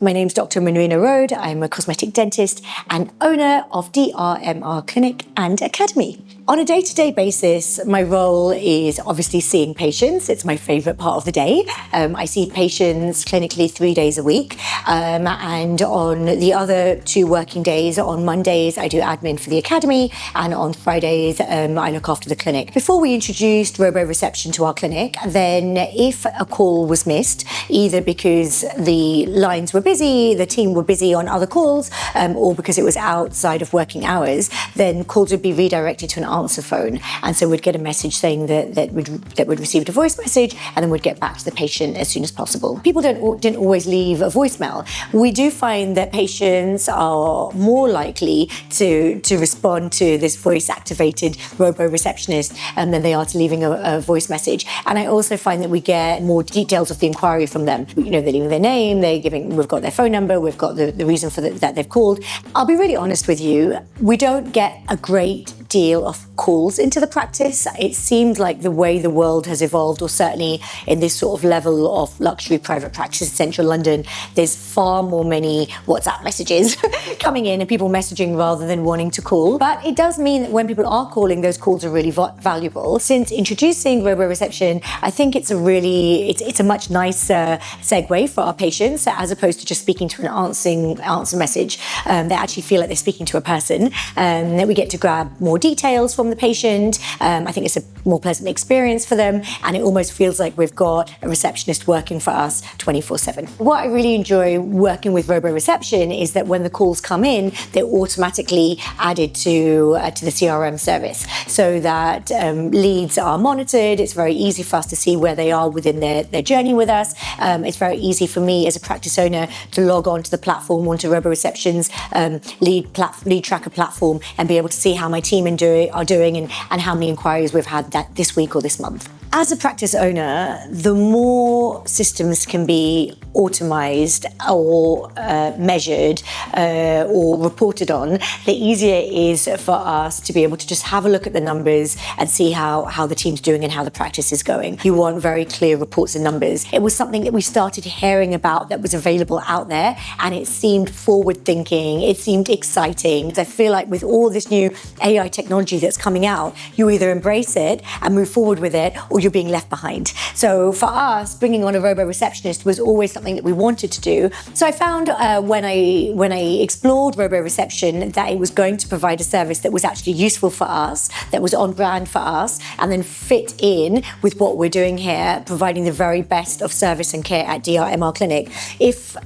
My name's Dr. Marina Rhodes. I'm a cosmetic dentist and owner of DRMR Clinic and Academy. On a day-to-day basis, my role is obviously seeing patients. It's my favorite part of the day. I see patients clinically 3 days a week. And on the other 2 working days, on Mondays, I do admin for the Academy. And on Fridays, I look after the clinic. Before we introduced RoboReception to our clinic, then if a call was missed, either because the lines were busy, the team were busy on other calls, or because it was outside of working hours, then calls would be redirected to an answer phone. And so we'd get a message saying that we'd received a voice message, and then we'd get back to the patient as soon as possible. People didn't always leave a voicemail. We do find that patients are more likely to respond to this voice-activated robo-receptionist than they are to leaving a voice message. And I also find that we get more details of the inquiry from them. You know, they're leaving their name, we've got their phone number, we've got the reason for that they've called. I'll be really honest with you, we don't get a great deal of calls into the practice. It seems like the way the world has evolved, or certainly in this sort of level of luxury private practice in central London, there's far more many WhatsApp messages coming in and people messaging rather than wanting to call. But it does mean that when people are calling, those calls are really valuable. Since introducing RoboReception, I think it's a much nicer segue for our patients, as opposed to just speaking to an answer message. They actually feel like they're speaking to a person, that we get to grab more details from the patient. I think it's a more pleasant experience for them, and it almost feels like we've got a receptionist working for us 24/7. What I really enjoy working with RoboReception is that when the calls come in, they're automatically added to the CRM service, so that leads are monitored. It's very easy for us to see where they are within their journey with us. It's very easy for me as a practice owner to log on to the platform, onto RoboReception's lead tracker platform, and be able to see how my team are doing and how many inquiries we've had this week or this month. As a practice owner, the more systems can be automized or measured or reported on, the easier it is for us to be able to just have a look at the numbers and see how the team's doing and how the practice is going. You want very clear reports and numbers. It was something that we started hearing about that was available out there, and it seemed forward-thinking, it seemed exciting. I feel like with all this new AI technology that's coming out, you either embrace it and move forward with it, or you're being left behind. So for us, bringing on a robo-receptionist was always something that we wanted to do. So I found when I explored RoboReception that it was going to provide a service that was actually useful for us, that was on brand for us, and then fit in with what we're doing here, providing the very best of service and care at DRMR Clinic. If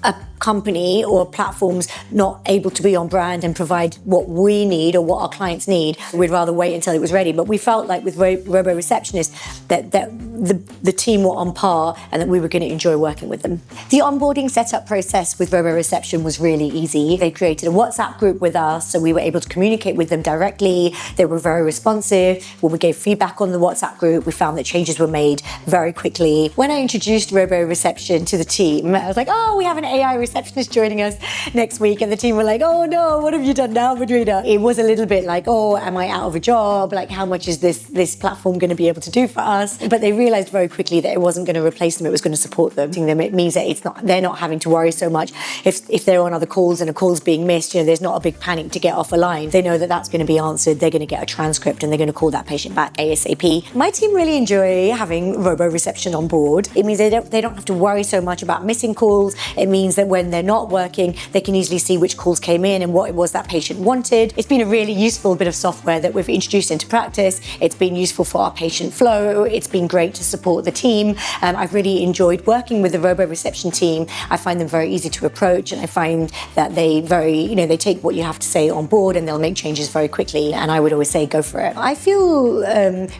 a company or platform's not able to be on brand and provide what we need or what our clients need, we'd rather wait until it was ready. But we felt like with RoboReceptionist that the team were on par and that we were going to enjoy working with them. The onboarding setup process with RoboReception was really easy. They created a WhatsApp group with us, so we were able to communicate with them directly. They were very responsive. When we gave feedback on the WhatsApp group, we found that changes were made very quickly. When I introduced RoboReception to the team, I was like, oh, we have an AI receptionist joining us next week, and the team were like, oh no, what have you done now, Marina? It was a little bit like, oh, am I out of a job? Like, how much is this platform going to be able to do for us? But they realized very quickly that it wasn't going to replace them, it was going to support them. It means that they're not having to worry so much if they're on other calls and a call's being missed. There's not a big panic to get off a line. They know that that's going to be answered. They're going to get a transcript and they're going to call that patient back ASAP. My team really enjoy having RoboReception on board. It means they don't have to worry so much about missing calls. It means that when they're not working, they can easily see which calls came in and what it was that patient wanted. It's been a really useful bit of software that we've introduced into practice. It's been useful for our patient flow. It's been great to support the team. I've really enjoyed working with the RoboReception team. I find them very easy to approach, and I find that they take what you have to say on board and they'll make changes very quickly. And I would always say, go for it. I feel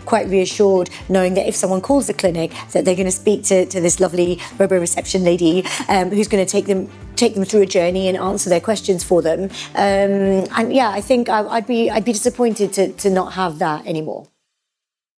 quite reassured knowing that if someone calls the clinic, that they're going to speak to this lovely RoboReception lady who's going to take them through a journey and answer their questions for them. And yeah, I think I'd be disappointed to not have that anymore.